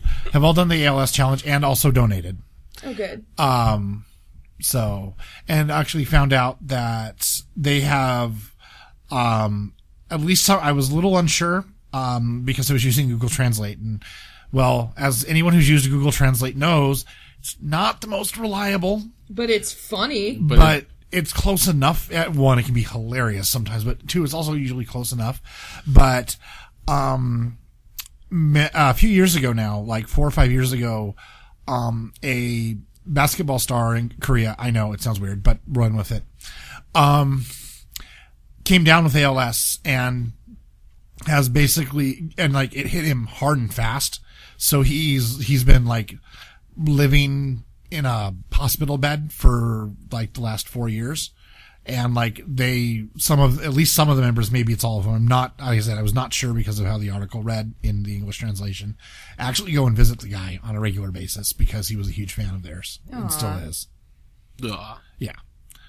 done the ALS challenge and also donated. Oh, good. So, and actually found out that they have, at least I was a little unsure, because I was using Google Translate. And, well, as anyone who's used Google Translate knows, it's not the most reliable, But it's funny. but it's close enough. At one, it can be hilarious sometimes, but two, it's also usually close enough. But a few years ago now, like 4 or 5 years ago, a basketball star in Korea, I know it sounds weird, but run with it, came down with ALS and has basically, and like it hit him hard and fast. So he's been like living in a hospital bed for like the last 4 years. And like at least some of the members, maybe it's all of them. I'm not, like I said, I was not sure because of how the article read in the English translation. Actually go and visit the guy on a regular basis because he was a huge fan of theirs and still is. Ugh. Yeah.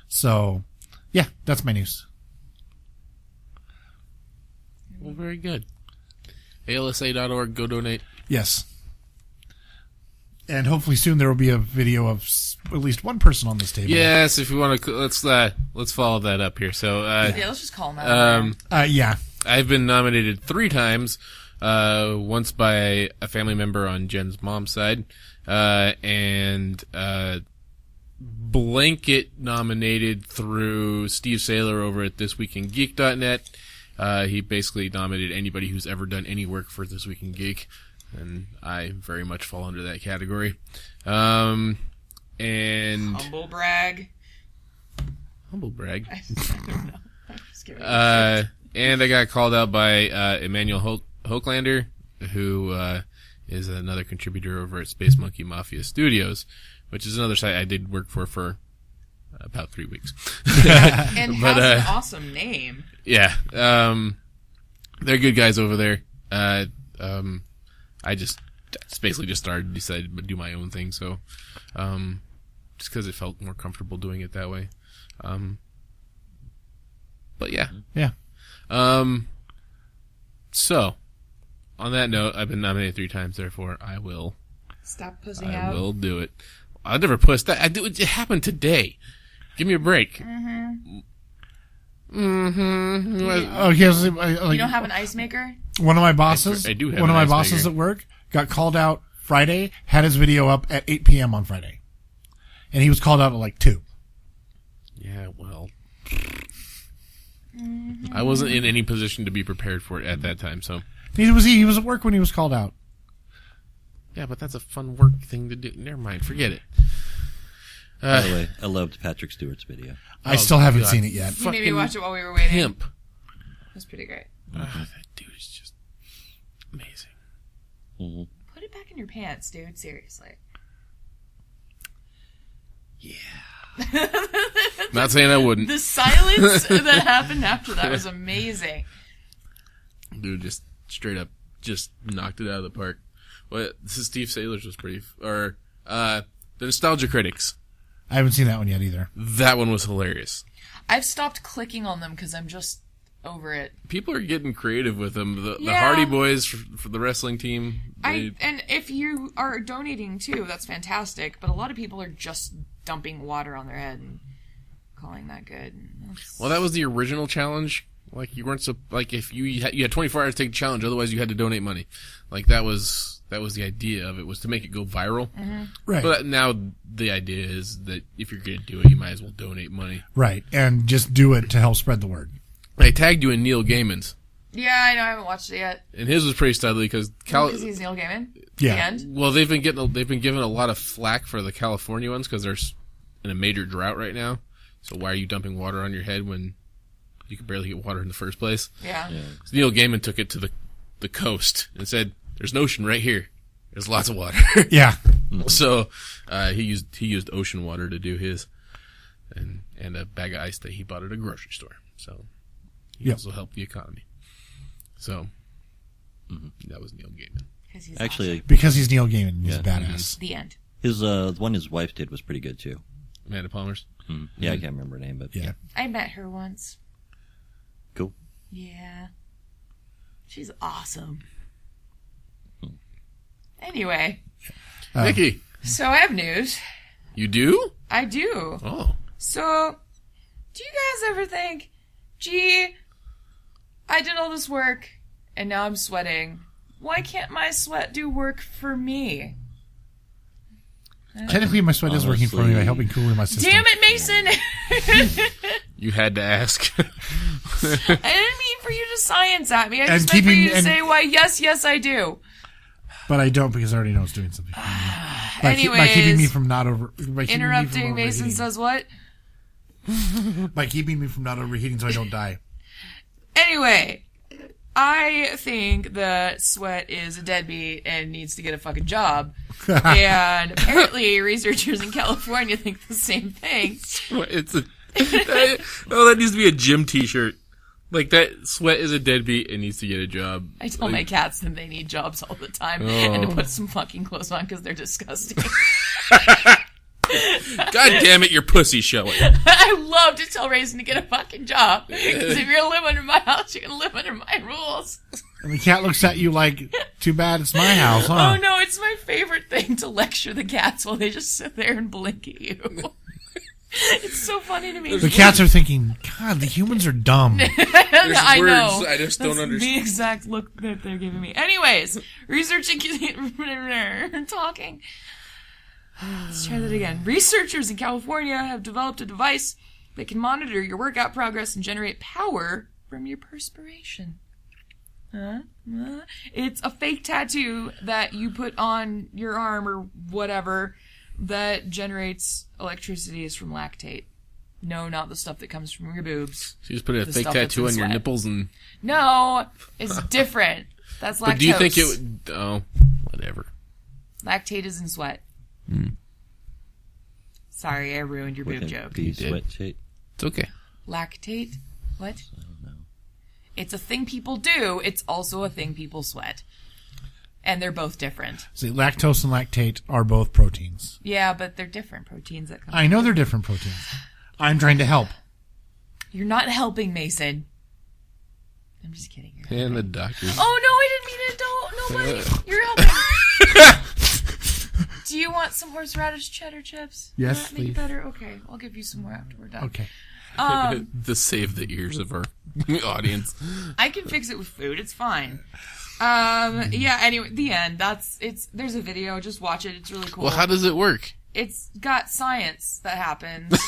So yeah, that's my news. Well, very good. ALSA.org, go donate. Yes. And hopefully soon there will be a video of at least one person on this table. Yes, if you want to, let's follow that up here. So, Yeah, let's just call him out. Yeah. I've been nominated 3 times. Once by a family member on Jen's mom's side, and blanket nominated through Steve Saylor over at thisweekingeek.net. He basically nominated anybody who's ever done any work for This Week in Geek, and I very much fall under that category. And Humble brag. humble brag. I don't know. I'm just kidding. And I got called out by Emmanuel Hoaklander, who is another contributor over at Space Monkey Mafia Studios, which is another site I did work for about 3 weeks. And but, has an awesome name. Yeah, they're good guys over there. I just basically just decided to do my own thing, so just because it felt more comfortable doing it that way. But yeah. Yeah. So, on that note, I've been nominated 3 times, therefore I will Stop pussing out. will do it. I never pussed that. It happened today. Give me a break. Okay, so, You don't have an ice maker? one of my bosses, I do have one of an my ice bosses maker. at work got called out Friday, had his video up at 8 p.m. on Friday. And he was called out at like 2. Yeah, well. I wasn't in any position to be prepared for it at that time, so. He was at work when he was called out. Yeah, but that's a fun work thing to do. Never mind, forget it. By the way, I loved Patrick Stewart's video. I still haven't God. seen it yet. You made me Fucking watch it while we were waiting. Pimp. It was pretty great. That dude is just amazing. Put it back in your pants, dude. Seriously. Not saying I wouldn't. The silence that happened after that was amazing. Dude just straight up just knocked it out of the park. Well, this is Steve Saylor's was pretty, or, the Nostalgia Critics. I haven't seen that one yet either. That one was hilarious. I've stopped clicking on them because I'm just over it. People are getting creative with them. The Yeah. Hardy Boys for the wrestling team. And if you are donating too, that's fantastic. But a lot of people are just dumping water on their head and calling that good. Well, that was the original challenge. Like, you weren't like if you had 24 hours to take the challenge, otherwise you had to donate money. Like, that was the idea of it, was to make it go viral. Right. But now the idea is that if you're going to do it, you might as well donate money. Right. And just do it to help spread the word. I tagged you in Neil Gaiman's, Yeah, I know. I haven't watched it yet. and his was pretty studly because Because he's Neil Gaiman. Yeah. The end. well, they've been given a lot of flack for the California ones because they're in a major drought right now. So why are you dumping water on your head when you can barely get water in the first place? Yeah. So Neil Gaiman took it to the coast and said, "There's an ocean right here. There's lots of water." Yeah. So he used ocean water to do his, and a bag of ice that he bought at a grocery store. So he Yep. also helped the economy. So that was Neil Gaiman. Because he's Actually, awesome. Because he's Neil Gaiman. He's Yeah. a badass. The end. his the one his wife did was pretty good too. Amanda Palmer's. Yeah, I can't remember her name, but Yeah. I met her once. cool. Yeah. She's awesome. Anyway, Nikki, so I have news. you do? I do. Oh, So, do you guys ever think, gee, I did all this work and now I'm sweating. Why can't my sweat do work for me? Technically, my sweat is working for me by helping cool my system. Damn it, Mason! You had to ask. I didn't mean for you to science at me. I just And meant for you to keeping- say, why, yes, I do. But I don't because I already know it's doing something. By Anyways, keeping me from not over. By keeping me from interrupting Mason overheating. says what? By keeping me from not overheating so I don't die. Anyway, I think that Sweat is a deadbeat and needs to get a fucking job. And apparently researchers in California think the same thing. It's a. That needs to be a gym T-shirt. Like that. Sweat is a deadbeat and needs to get a job. I tell my cats that they need jobs all the time and to put some fucking clothes on because they're disgusting. God damn it, your pussy showing. I love to tell Raisin to get a fucking job because if you're gonna live under my house, you're gonna live under my rules. And the cat looks at you like, too bad it's my house, huh? Oh no, it's my favorite thing to lecture the cats while they just sit there and blink at you. It's so funny to me. The cats are thinking, God, the humans are dumb. I words know. I just don't That's understand. the exact look that they're giving me. Anyways, researching talking. Let's try that again. Researchers in California have developed a device that can monitor your workout progress and generate power from your perspiration. It's a fake tattoo that you put on your arm or whatever that generates electricity is from lactate. No, not the stuff that comes from your boobs. So you just put a The fake stuff that's tattoo in on your sweat. nipples and. No, it's different. That's lactose. But do you think it would? Oh, whatever. Lactate is in sweat. Sorry, I ruined your boob joke. The did. sweat tape. It's okay. Lactate? What? I don't know. It's a thing people do. It's also a thing people sweat. And they're both different. See, lactose and lactate are both proteins. Yeah, but they're different proteins that come. I know they're different proteins. I'm trying to help. You're not helping, Mason. I'm just kidding. You're And the helping. doctor. Oh no, I didn't mean it. Don't. Nobody. You're helping. Do you want some horseradish cheddar chips? Yes, Will that make it please. better? Okay, I'll give you some more after we're done. Okay. To save the ears of our audience. I can fix it with food. It's fine. Yeah. Anyway, the end. There's a video. Just watch it. It's really cool. Well, how does it work? It's got science that happens.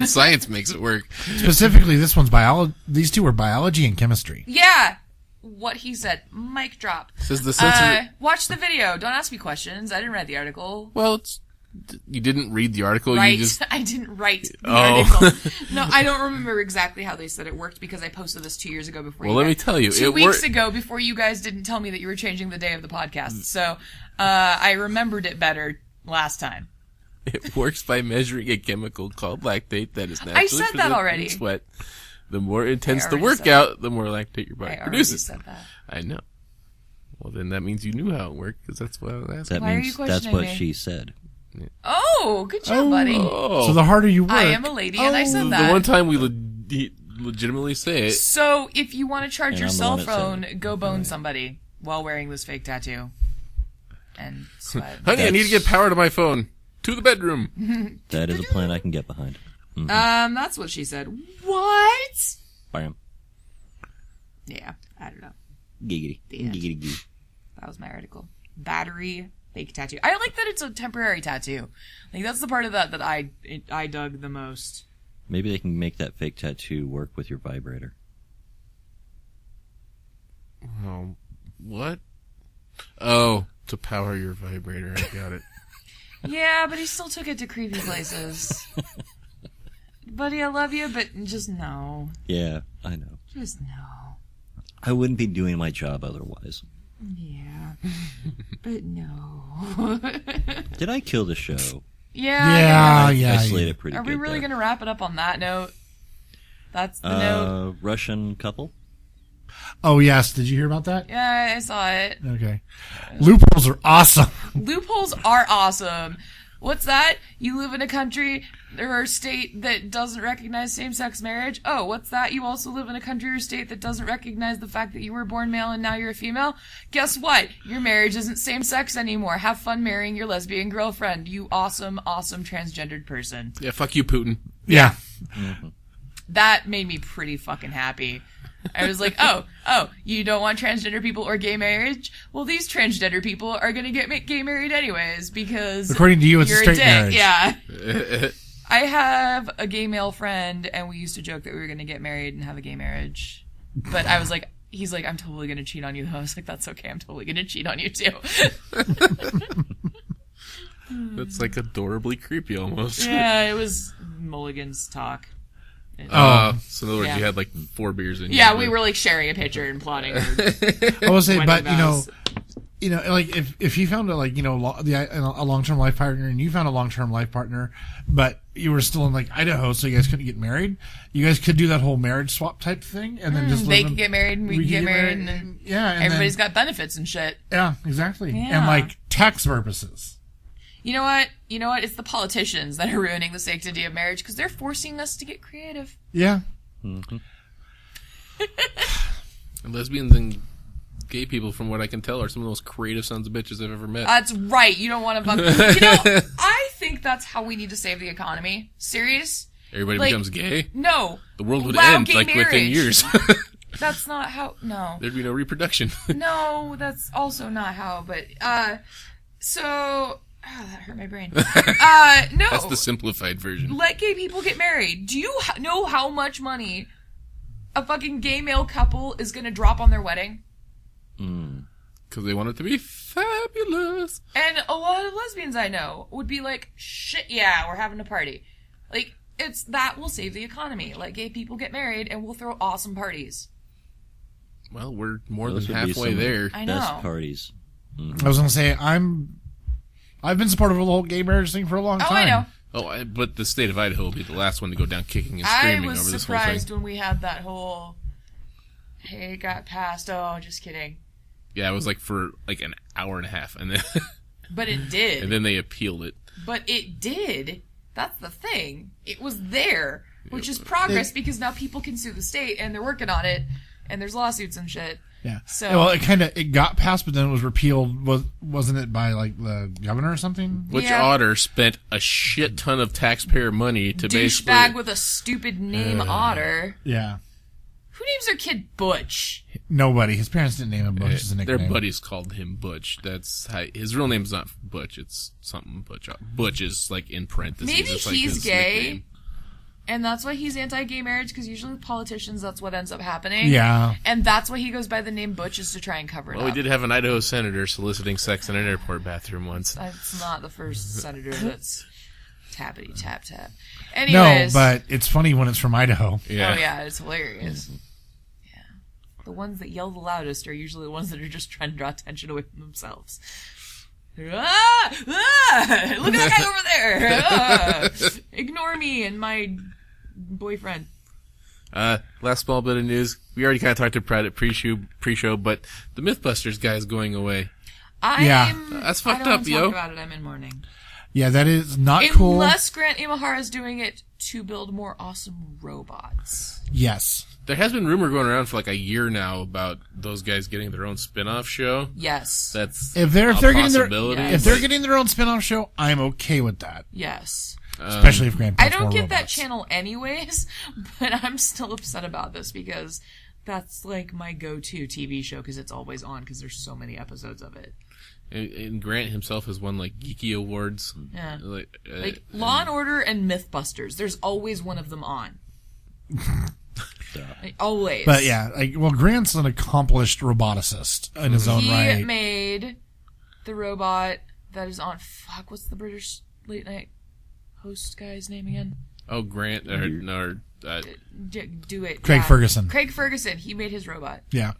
Science makes it work. Specifically, this one's biology. These two are biology and chemistry. Yeah. What he said. Mic drop. Says the sensor. Watch the video. Don't ask me questions. I didn't read the article. Well, you didn't read the article. Right. You just. I didn't write the Oh. article. No, I don't remember exactly how they said it worked because I posted this 2 years ago before Well, you let guys, me tell you, 2 it weeks worked. ago before you guys didn't tell me that you were changing the day of the podcast. So, I remembered it better last time. It works by measuring a chemical called lactate that is naturally said that produced already. in sweat. The more intense the already said workout, the more lactate your I body already produces. said that. I know. Well, then that means you knew how it worked, because that's what I was asking. That Why are means you that's questioning what me? she said. Oh, good job, buddy. Oh, So the harder you work, I am a lady, and I said that. the one time we legitimately say it. So, if you want to charge And your I'm the cell one that said phone, it. go bone somebody while wearing this fake tattoo. And sweat. Honey, I need to get power to my phone. To the bedroom. That is a plan I can get behind. That's what she said. What? Bam. Yeah, I don't know. Giggity. The end. Giggity gee. That was my article. Battery fake tattoo. I like that it's a temporary tattoo. Like that's the part of that I dug the most. Maybe they can make that fake tattoo work with your vibrator. Oh, what? Oh, to power your vibrator. I got it. Yeah, but he still took it to creepy places. Buddy, I love you, but just no. Yeah, I know. Just no. I wouldn't be doing my job otherwise. Yeah. But no. Did I kill the show? Yeah. yeah, I slayed it pretty Are good. we really there. going to wrap it up on that note? That's the note. Russian couple? Oh, yes. Did you hear about that? Yeah, I saw it. Okay. Loopholes are awesome. Loopholes are awesome. What's that? You live in a country or a state that doesn't recognize same-sex marriage? Oh, what's that? You also live in a country or state that doesn't recognize the fact that you were born male and now you're a female? Guess what? Your marriage isn't same-sex anymore. Have fun marrying your lesbian girlfriend, you awesome, awesome transgendered person. Yeah, fuck you, Putin. Yeah. That made me pretty fucking happy. I was like, oh, you don't want transgender people or gay marriage? Well, these transgender people are going to get gay married anyways because according to you, it's a you're straight dick. marriage. Yeah. I have a gay male friend, and we used to joke that we were going to get married and have a gay marriage. But I was like, he's like, I'm totally going to cheat on you. I was like, that's okay. I'm totally going to cheat on you too. That's like adorably creepy almost. Yeah, it was Mulligan's talk. So in other words, Yeah. you had like 4 beers in you. Yeah, we were like sharing a picture and plotting. I will say, wedding but vows. like if you found a long-term life partner and you found a long-term life partner, but you were still in like Idaho, so you guys couldn't get married, you guys could do that whole marriage swap type thing, and then just they live could in- get married and we could get married, and and everybody's got benefits and shit. yeah, exactly, Yeah. and like tax purposes. You know what? It's the politicians that are ruining the sanctity of marriage because they're forcing us to get creative. Yeah, And lesbians and gay people, from what I can tell, are some of the most creative sons of bitches I've ever met. That's right. You don't want to fuck. I think that's how we need to save the economy. Serious? Everybody like- becomes gay. No. The world would Allow end gay like within marriage. years. That's not how. No. There'd be no reproduction. No, that's also not how. But so that hurt my brain. No. That's the simplified version. Let gay people get married. Do you know how much money a fucking gay male couple is going to drop on their wedding? Because they want it to be fabulous. And a lot of lesbians I know would be like, shit, yeah, we're having a party. Like, that will save the economy. Let gay people get married and we'll throw awesome parties. Well, we're more Those than would be halfway some there. I know. Best parties. I was gonna say I've been supportive of the whole gay marriage thing for a long Oh, time. I know. But the state of Idaho will be the last one to go down kicking and I screaming was over this whole surprised thing. when we had that whole, hey, it got passed. Oh, just kidding. Yeah, it was like for like an hour and a half, and then But it did. and then they appealed it. But it did. That's the thing. It was there, which is progress because now people can sue the state and they're working on it, and there's lawsuits and shit. Yeah. So- well, it got passed, but then it was repealed. Wasn't it by like the governor or something? Which Yeah. Otter spent a shit ton of taxpayer money to basically. Douchebag with a stupid name, Otter. Yeah. Who names their kid Butch? Nobody. His parents didn't name him Butch as a Their nickname. buddies called him Butch. That's how, his real name's not Butch. It's something Butch. Butch is like in parentheses. Maybe It's like he's his gay. nickname. And that's why he's anti-gay marriage, because usually with politicians, that's what ends up happening. Yeah. And that's why he goes by the name Butch, is to try and cover it Well, up. we did have an Idaho senator soliciting sex in an airport bathroom once. That's not the first senator that's tappity tap tap. No, Anyways. but it's funny when it's from Idaho. Yeah. Oh, yeah, it's hilarious. Yeah. The ones that yell the loudest are usually the ones that are just trying to draw attention away from themselves. Ah! Ah! Look at that guy over there! Ah! Ignore me and my boyfriend. Last small bit of news. We already kind of talked about it pre-show, but the Mythbusters guy is going away. Yeah. That's fucked I don't up, wanna yo. talk about it. I'm in mourning. Yeah, that is not cool. Unless Grant Imahara is doing it to build more awesome robots. Yes. There has been rumor going around for like a year now about those guys getting their own spin-off show. Yes. That's If they're a getting their possibility. Yeah. if they're getting their own spin-off show, I'm okay with that. Yes. Especially if Grand I Theft don't Auto get that robots. channel anyways, but I'm still upset about this because that's like my go-to TV show because it's always on because there's so many episodes of it. And Grant himself has won like geeky awards. Yeah. Like Law and Order and Mythbusters. There's always one of them on. Like, always. But yeah, Grant's an accomplished roboticist in his own He right. made the robot that is on. Fuck, what's the British late night host guy's name again? Oh, Grant Do it. Craig Ferguson. Craig Ferguson. He made his robot. Yeah.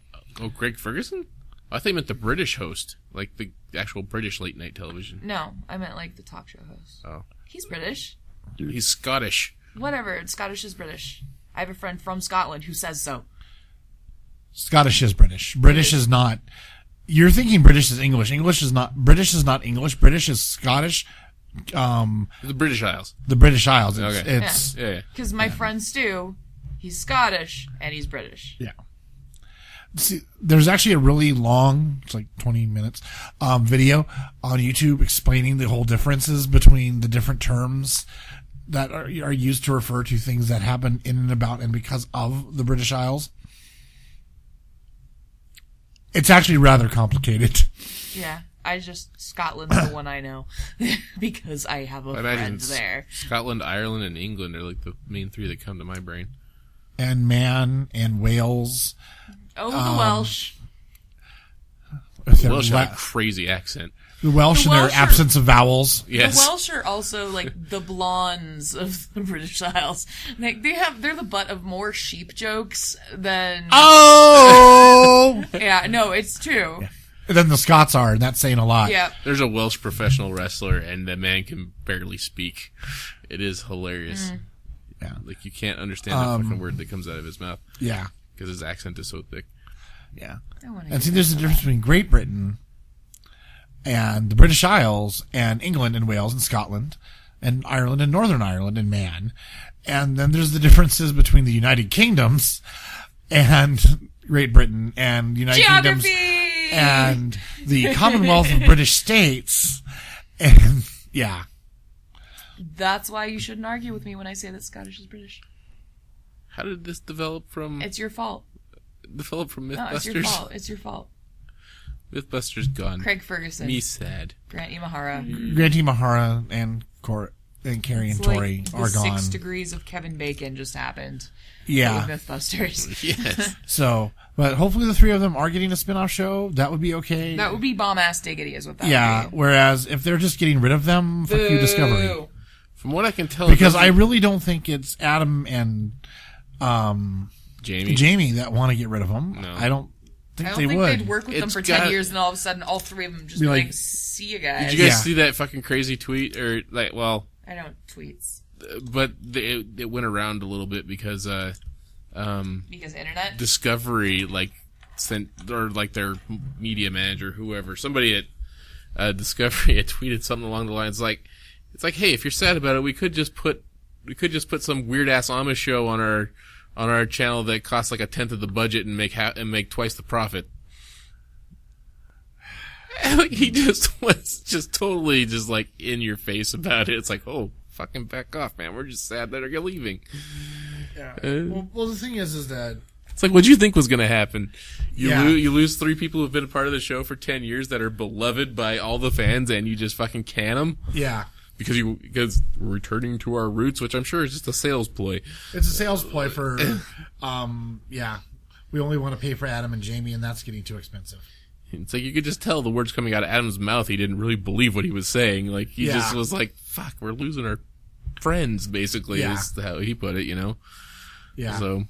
Craig Ferguson? I thought you meant the British host, like the actual British late night television. No, I meant like the talk show host. Oh, He's British. he's Scottish. Whatever. Scottish is British. I have a friend from Scotland who says so. Scottish is British. British is not. You're thinking British is English. English is not. British is not English. British is Scottish. The British Isles. The British Isles. It's, Okay. it's Yeah. Because my friend Stu, he's Scottish and he's British. yeah. See, there's actually a really long, it's like 20 minutes, video on YouTube explaining the whole differences between the different terms that are used to refer to things that happen in and about and because of the British Isles. It's actually rather complicated. Yeah. Scotland's the one I know. Because I have a friend there. Scotland, Ireland, and England are like the main three that come to my brain. And Man and Wales. Oh, the Welsh. The Welsh have a crazy accent. The Welsh and their absence of vowels. Yes. The Welsh are also like the blondes of the British Isles. They're the butt of more sheep jokes than. Oh. Yeah, no, it's true. Yeah. Than the Scots are, and that's saying a lot. Yeah. There's a Welsh professional wrestler, and the man can barely speak. It is hilarious. Mm. Yeah. Like, you can't understand the fucking word that comes out of his mouth. Yeah. Because his accent is so thick. Yeah. And see, there's a difference between Great Britain and the British Isles and England and Wales and Scotland and Ireland and Northern Ireland and Man. And then there's the differences between the United Kingdoms and Great Britain and United Geography! Kingdoms and the Commonwealth of British States. And, yeah. That's why you shouldn't argue with me when I say that Scottish is British. How did this develop from... It's your fault. Develop from Mythbusters? No, it's your fault. It's your fault. Mythbusters gone. Craig Ferguson. Me sad. Grant Imahara. Grant Imahara and Carrie and Tori are gone. 6 degrees of Kevin Bacon just happened. Yeah. With Mythbusters. Yes. So, but hopefully the three of them are getting a spin-off show. That would be okay. That would be bomb-ass diggity is what that would be. Whereas if they're just getting rid of them, fuck you, Discovery. From what I can tell... Because I really don't think it's Adam and Jamie that want to get rid of them. No. I don't think they'd would. work with them for 10 years and all of a sudden all three of them just be like, see you guys. Did you guys see that fucking crazy tweet? Or, like, well... I don't tweets. But it went around a little bit because internet? Discovery, like, sent... Or, like, their media manager, whoever. Somebody at Discovery had tweeted something along the lines like... It's like, hey, if you're sad about it, we could just put some weird ass Amish show on our channel that costs like 1/10 of the budget and make twice the profit. And like, he just was just totally just like in your face about it. It's like, oh, fucking back off, man. We're just sad that you're leaving. Yeah. Well, the thing is that it's like, what'd you think was going to happen? You lose 3 people who've been a part of the show for 10 years that are beloved by all the fans, and you just fucking can them. Yeah. Because we're returning to our roots, which I'm sure is just a sales ploy. It's a sales ploy for, we only want to pay for Adam and Jamie, and that's getting too expensive. It's like you could just tell the words coming out of Adam's mouth. He didn't really believe what he was saying. Like, he just was like, fuck, we're losing our friends, basically, is how he put it, you know? Yeah. So.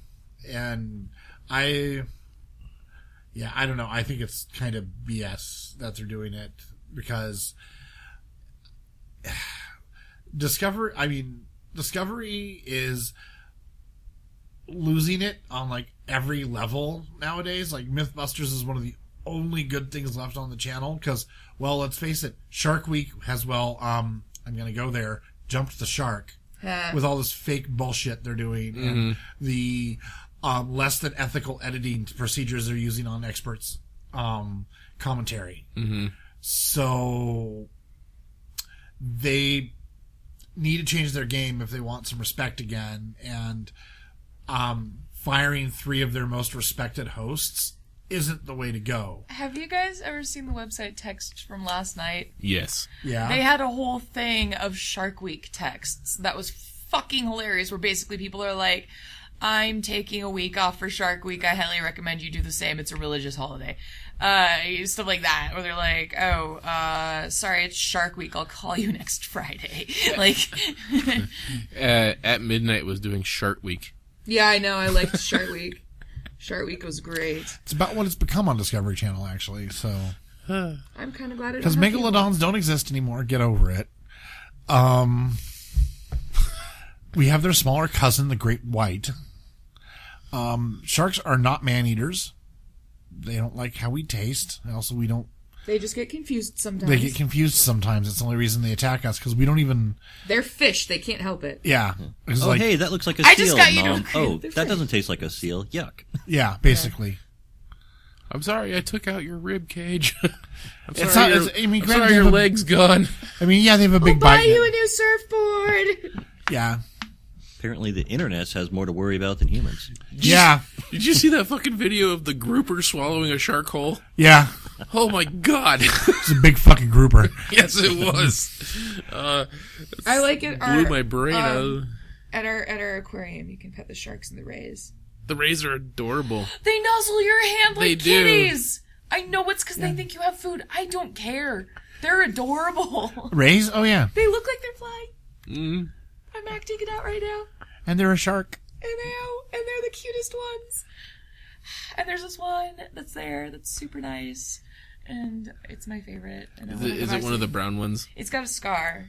And I don't know. I think it's kind of BS that they're doing it because Discovery is losing it on like every level nowadays. Like Mythbusters is one of the only good things left on the channel because, well, let's face it, Shark Week has, I'm going to go there, jumped the shark with all this fake bullshit they're doing and the less than ethical editing procedures they're using on experts' commentary. Mm-hmm. So they need to change their game if they want some respect again, and firing 3 of their most respected hosts isn't the way to go. Have you guys ever seen the website text from last night? Yes. Yeah. They had a whole thing of Shark Week texts that was fucking hilarious, where basically people are like, I'm taking a week off for Shark Week. I highly recommend you do the same. It's a religious holiday. Stuff like that. Or they're like, sorry, it's Shark Week. I'll call you next Friday. Like, At Midnight was doing Shark Week. Yeah, I know. I liked Shark Week. Shark Week was great. It's about what it's become on Discovery Channel, actually. So I'm kind of glad it because megalodons don't exist anymore. Get over it. We have their smaller cousin, the great white. Sharks are not man-eaters. They don't like how we taste. Also, we don't... They just get confused sometimes. They get confused sometimes. It's the only reason they attack us, because we don't even... They're fish. They can't help it. Yeah. Oh, like, hey, that looks like a seal, I just got you Mom. to Oh, that doesn't taste like a seal. Yuck. Yeah, basically. I'm sorry, I took out your rib cage. I'm It's sorry, not, I'm sorry your leg's gone. I mean, yeah, they have a big We'll buy bite. you a new surfboard. Yeah. Apparently, the internet has more to worry about than humans. Yeah. Did you see that fucking video of the grouper swallowing a shark whole? Yeah. Oh my god. It's a big fucking grouper. Yes, it was. I like it. Blew my brain out. At our aquarium, you can pet the sharks and the rays. The rays are adorable. They nuzzle your hand like They do. kitties. I know it's because they think you have food. I don't care. They're adorable. Rays? Oh, yeah. They look like they're flying. Mm. I'm acting it out right now. And they're a shark. And they're the cutest ones. And there's this one that's there that's super nice, and it's my favorite. And Is it one of the brown ones? It's got a scar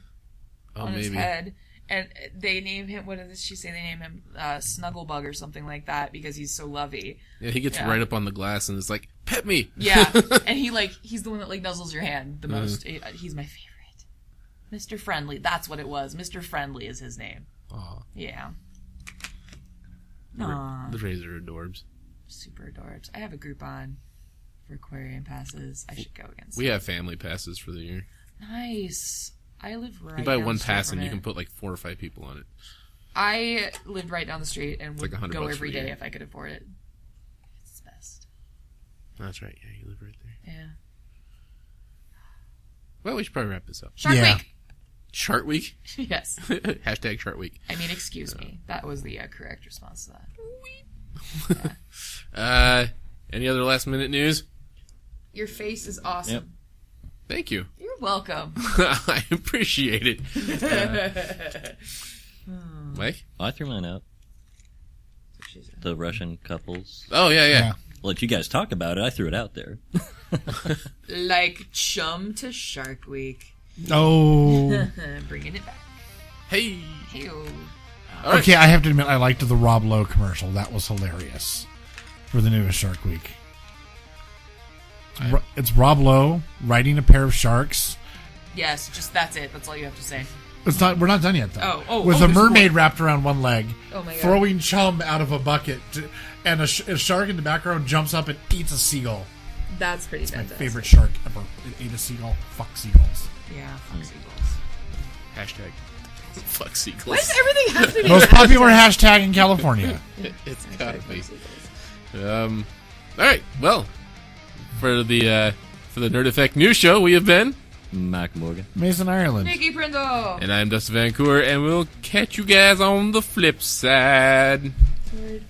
on his maybe. head, and they name him. What did she say? They name him Snugglebug or something like that because he's so lovey. Yeah, he gets right up on the glass and is like, "Pet me." Yeah, and he's the one that like nuzzles your hand the most. He's my favorite. Mr. Friendly. That's what it was. Mr. Friendly is his name. Aw. Yeah. The rays are adorbs. Super adorbs. I have a Groupon for aquarium passes. I should go again. We have family passes for the year. Nice. I live right. You buy down one the street pass from and you it. can put like 4 or 5 people on it. I live right down the street and would like $100 go for every the day year. if I could afford it. It's the best. That's right. Yeah, you live right there. Yeah. Well, we should probably wrap this up. Shark Yeah. Week. Shark Week. Yes. Hashtag Shark Week. I mean, excuse me. That was the correct response to that. Any other last minute news? Your face is awesome. Yep. Thank you. You're welcome. I appreciate it. Mike? I threw mine out. The Russian couples. Oh, yeah. Yeah. I'll let you guys talk about it. I threw it out there. Like chum to Shark Week. Oh. Bringing it back. Hey. Hey-o. Okay, I have to admit, I liked the Rob Lowe commercial. That was hilarious for the newest Shark Week. It's Rob Lowe riding a pair of sharks. Yes, just that's it. That's all you have to say. It's not. We're not done yet, though. With a there's mermaid wrapped around one leg, Oh my God. throwing chum out of a bucket, and a shark in the background jumps up and eats a seagull. That's pretty My fantastic. favorite shark ever. It ate a seagull. Fuck seagulls. Yeah, fuck seagulls. Hashtag fuck Why seagulls. does everything have to be Most popular hashtag in California. It's gotta be. Fuck seagulls? All right. Well, for the Nerd Effect News Show, we have been, Mac Morgan. Mason, Ireland. Nikki Prindle. and I'm Dustin Vancouver, and we'll catch you guys on the flip side. Word.